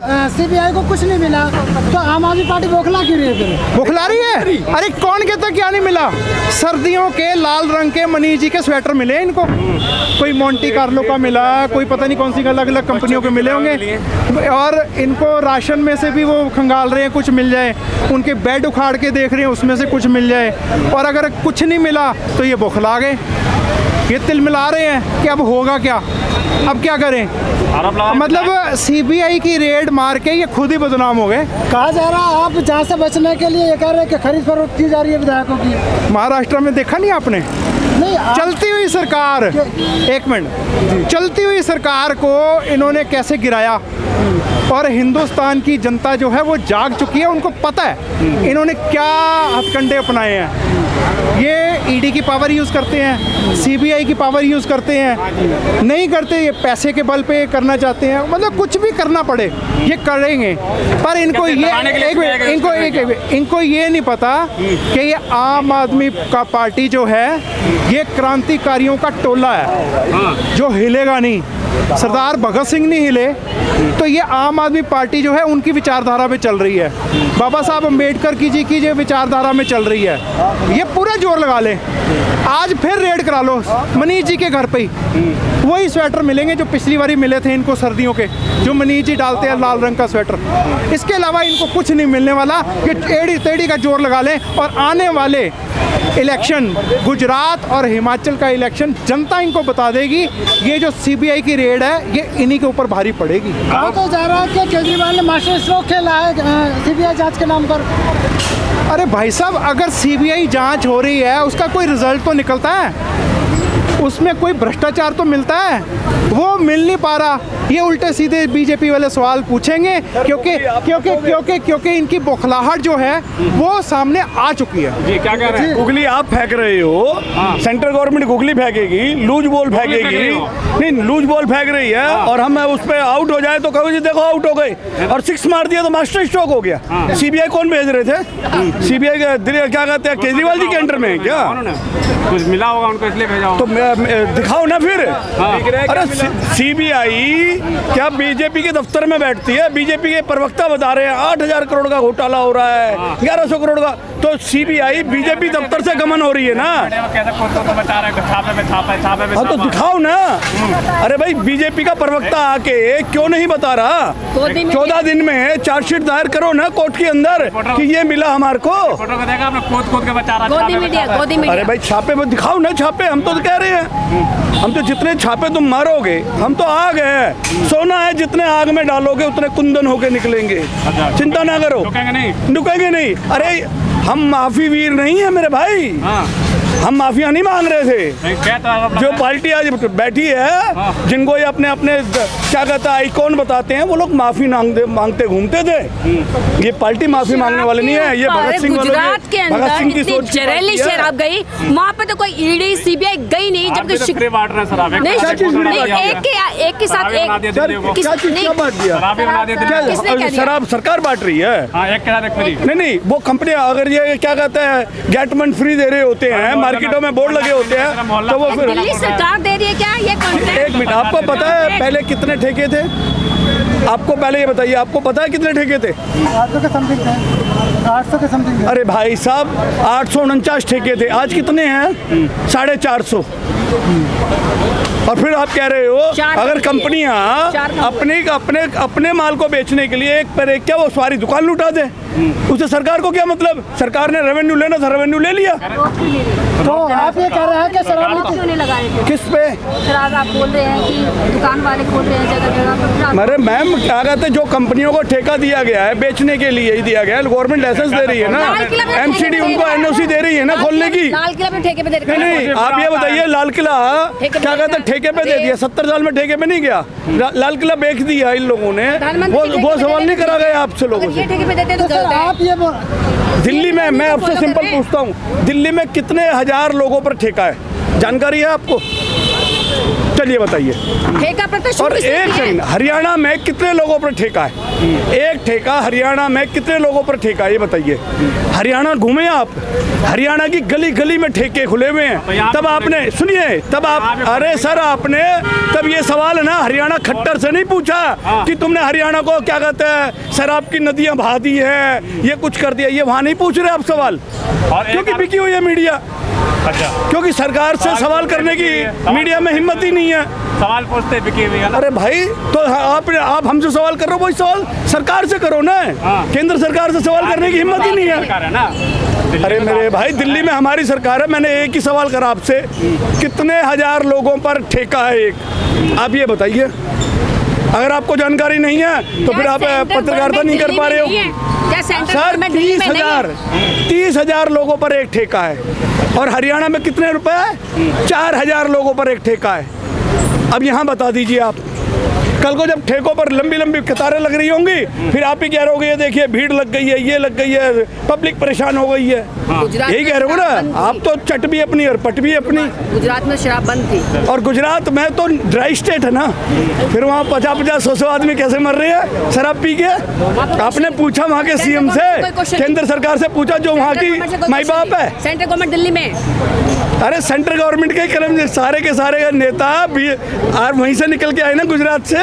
CBI को कुछ नहीं मिला तो आम आदमी पार्टी बौखला क्यों रही है फिर? बौखला रही है? अरे कौन कहता क्या नहीं मिला? सर्दियों के लाल रंग के मनीष जी के स्वेटर मिले इनको, कोई मोंटी कार्लो का मिला, कोई पता नहीं कौन सी अलग अलग कंपनियों के मिले होंगे, और इनको राशन में से भी वो खंगाल रहे हैं कुछ मिल जाए, उनके बेड उखाड़ के देख रहे हैं उसमें से कुछ मिल जाए, और अगर कुछ नहीं मिला तो ये बौखला गए, ये तिल मिला रहे हैं कि अब होगा क्या, अब क्या करें। मतलब सीबीआई की रेड मार के ये खुद ही बदनाम हो गए। कहा जा रहा है आप जहाँ से बचने के लिए ये कह रहे हैं कि खरीद फरोख्त की जा रही है विधायकों की। महाराष्ट्र में देखा नहीं आपने? नहीं चलती हुई सरकार, एक मिनट, चलती हुई सरकार को इन्होंने कैसे गिराया, और हिंदुस्तान की जनता जो है वो जाग चुकी है, उनको पता है इन्होंने क्या हथकंडे अपनाए हैं। ये ईडी की पावर यूज़ करते हैं, सीबीआई की पावर यूज़ करते हैं, नहीं करते ये पैसे के बल पे करना चाहते हैं, मतलब कुछ भी करना पड़े ये करेंगे, पर इनको इनको ये नहीं पता कि ये आम आदमी का पार्टी जो है ये क्रांतिकारियों का टोला है जो हिलेगा नहीं। सरदार भगत सिंह नहीं हिले तो ये आम आदमी पार्टी जो है उनकी विचारधारा में चल रही है, बाबा साहब अम्बेडकर की जी की जो विचारधारा में चल रही है, ये पूरा जोर लगा ले। आज फिर रेड करा लो मनीष जी के घर पे ही, वही स्वेटर मिलेंगे जो पिछली बारी मिले थे इनको सर्दियों के, जो मनीष जी डालते हैं लाल रंग का स्वेटर। इसके अलावा इनको कुछ नहीं मिलने वाला, ये टेढ़ी टेढ़ी का जोर लगा लें, और आने वाले इलेक्शन गुजरात और हिमाचल का इलेक्शन जनता इनको बता देगी ये जो सीबीआई की रेड है ये इन्हीं के ऊपर भारी पड़ेगी। कहा तो जा रहा है कि केजरीवाल ने मास्टर स्ट्रोक खेला है सीबीआई जांच के नाम पर। अरे भाई साहब, अगर सीबीआई जांच हो रही है उसका कोई रिजल्ट तो निकलता है, उसमें कोई भ्रष्टाचार तो मिलता है, वो मिल नहीं पा रहा। ये उल्टे सीधे बीजेपी वाले सवाल पूछेंगे क्योंकि इनकी बौखलाहट जो है वो सामने आ चुकी है। जी क्या कह रहे हैं? गुगली आप फेंक रहे हो, सेंट्रल गवर्नमेंट गुगली फेंकेगी, लूज बॉल फेंकेगी, नहीं लूज बॉल फेंक रही है, और हम उस पर आउट हो जाए तो कहो जी देखो आउट हो गए, और 6 मार दिया तो मास्टर स्ट्रोक हो गया। सीबीआई कौन भेज रहे थे? सीबीआई क्या कहते हैं, केजरीवाल जी के अंडर में क्या कुछ मिला होगा उनको इसलिए भेजा होगा। तो दिखाओ ना फिर। अरे सीबीआई क्या बीजेपी के दफ्तर में बैठती है? बीजेपी के प्रवक्ता बता रहे हैं 8,000 करोड़ का घोटाला हो रहा है, 1100 करोड़ का, तो सीबीआई बीजेपी दफ्तर से गमन हो रही है ना। हाँ तो दिखाओ ना। अरे भाई बीजेपी का प्रवक्ता आके क्यों नहीं बता रहा? 14 दिन में चार्जशीट दायर करो ना कोर्ट के अंदर कि ये मिला हमारे को। अरे भाई छापे में दिखाओ ना, छापे। हम तो कह रहे हैं, हम तो जितने छापे तुम मारोगे हम तो आग है, सोना है, जितने आग में डालोगे उतने कुंदन होके निकलेंगे। चिंता ना करो, रुकेंगे नहीं। अरे हम माफी वीर नहीं है मेरे भाई, हम माफिया नहीं मांग रहे थे। जो पार्टी आज बैठी है, जिनको ये अपने अपने क्या कहता है आइकॉन बताते हैं, वो लोग माफी मांगते घूमते थे। ये पार्टी माफी मांगने वाले नहीं है। ये भगत सिंह गुजरात के अंदर इतनी जहरीली शराब गई, वहाँ पे तो कोई ईडी सीबीआई गई नहीं, जबकि एक के साथ एक शराब सरकार बांट रही है। नहीं वो कंपनी अगर ये क्या कहते हैं गेटमेंट फ्री दे रहे होते हैं, मार्केटों में बोर्ड लगे होते हैं, तो वो फिर दिल्ली सरकार दे रही है क्या ये कॉन्ट्रैक्ट? एक मिनट, आपको पता है पहले कितने ठेके थे? आपको पहले ये बताइए, आपको पता है कितने ठेके थे? 800 के समथिंग थे, 800 के समथिंग थे। अरे भाई साहब 849 ठेके थे, आज कितने हैं? 450। और फिर आप कह रहे हो अगर कंपनियां अपने माल को बेचने के लिए एक पर एक क्या वो सारी दुकान लुटा दे, उससे सरकार को क्या मतलब? सरकार ने रेवेन्यू लेना था, रेवेन्यू ले लिया। तो आप ये कह रहे हैं कि शराब क्यों नहीं लगा रहे थे? किस पे? शराब आप बोल रहे हैं कि दुकान वाले खोल रहे हैं जगह जगह। अरे मैम क्या कहते, जो कंपनियों को ठेका दिया गया है बेचने के लिए ही दिया गया है, गवर्नमेंट लाइसेंस दे रही है ना, एमसीडी उनको एनओसी दे रही है ना खोलने की। लाल किला में ठेके पे दे रहे। नहीं आप ये बताइए, लाल किला क्या कहते ठेके पे दे दिया? 70 साल में ठेके पे नहीं गया, लाल किला बेच दिया इन लोगों ने। वो सवाल नहीं करा गया आपसे लोगों से। ठेके पे देते तो आप ये दिल्ली में, मैं आपसे सिंपल पूछता हूँ, दिल्ली में कितने हजार लोगों पर ठेका है? जानकारी है आपको? चलिए बताइए। ठेका पर तो शुरू और से एक ही है। सेकंड, हरियाणा में कितने लोगों पर ठेका है? एक ठेका हरियाणा में कितने लोगों पर ठेका है ये बताइए। हरियाणा घूमे आप? हरियाणा की गली गली में ठेके खुले हुए हैं। तब आपने सुनिए, तब आप, अरे सर आपने तब ये सवाल है ना, हरियाणा खट्टर से नहीं पूछा कि तुमने हरियाणा को क्या कहते हैं शराब की नदियां बहा दी है, ये कुछ कर दिया, ये वहां नहीं पूछ रहे आप सवाल, क्योंकि बिकी हुई है मीडिया। अच्छा, क्योंकि सरकार से सवाल करने की मीडिया में हिम्मत ही नहीं है। सवाल पूछते बिकी हुई है ना। अरे भाई, तो आप हमसे सवाल कर रहे हो, वही सवाल सरकार से करो ना। केंद्र सरकार से सवाल करने की हिम्मत ही नहीं है। सरकार है ना। अरे मेरे भाई, दिल्ली में हमारी सरकार है। मैंने एक ही सवाल करा आपसे, कितने हजार लोगों पर ठेका है एक, आप ये बताइए। अगर आपको जानकारी नहीं है तो फिर आप पत्रकारिता नहीं कर पा रहे हो। सर 30,000 लोगों पर एक ठेका है। और हरियाणा में कितने रुपए है? 4,000 लोगों पर एक ठेका है। अब यहाँ बता दीजिए आप, कल को जब ठेकों पर लंबी लंबी कतारें लग रही होंगी, फिर आप ही कह रहे हो ये देखिए भीड़ लग गई है, ये लग गई है, पब्लिक परेशान हो गई है। यही कह रहे हो ना आप, तो चट भी अपनी और पट भी अपनी। गुजरात में शराब बंद थी, और गुजरात में तो ड्राई स्टेट है ना, फिर वहाँ 50-50, 100 आदमी कैसे मर रहे हैं शराब पी के? आपने पूछा वहाँ के सीएम से, केंद्र सरकार से पूछा जो वहाँ की माई बाप है। सेंट्रल गवर्नमेंट दिल्ली में, अरे सेंट्रल गवर्नमेंट के कर्मचारी सारे के सारे नेता भी और वहीं से निकल के आए ना गुजरात से,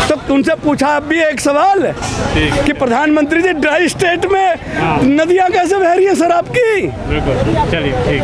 तो उनसे पूछा आप भी एक सवाल कि प्रधानमंत्री जी ड्राई स्टेट में नदियां कैसे बह रही है शराब की? बिल्कुल, चलिए ठीक।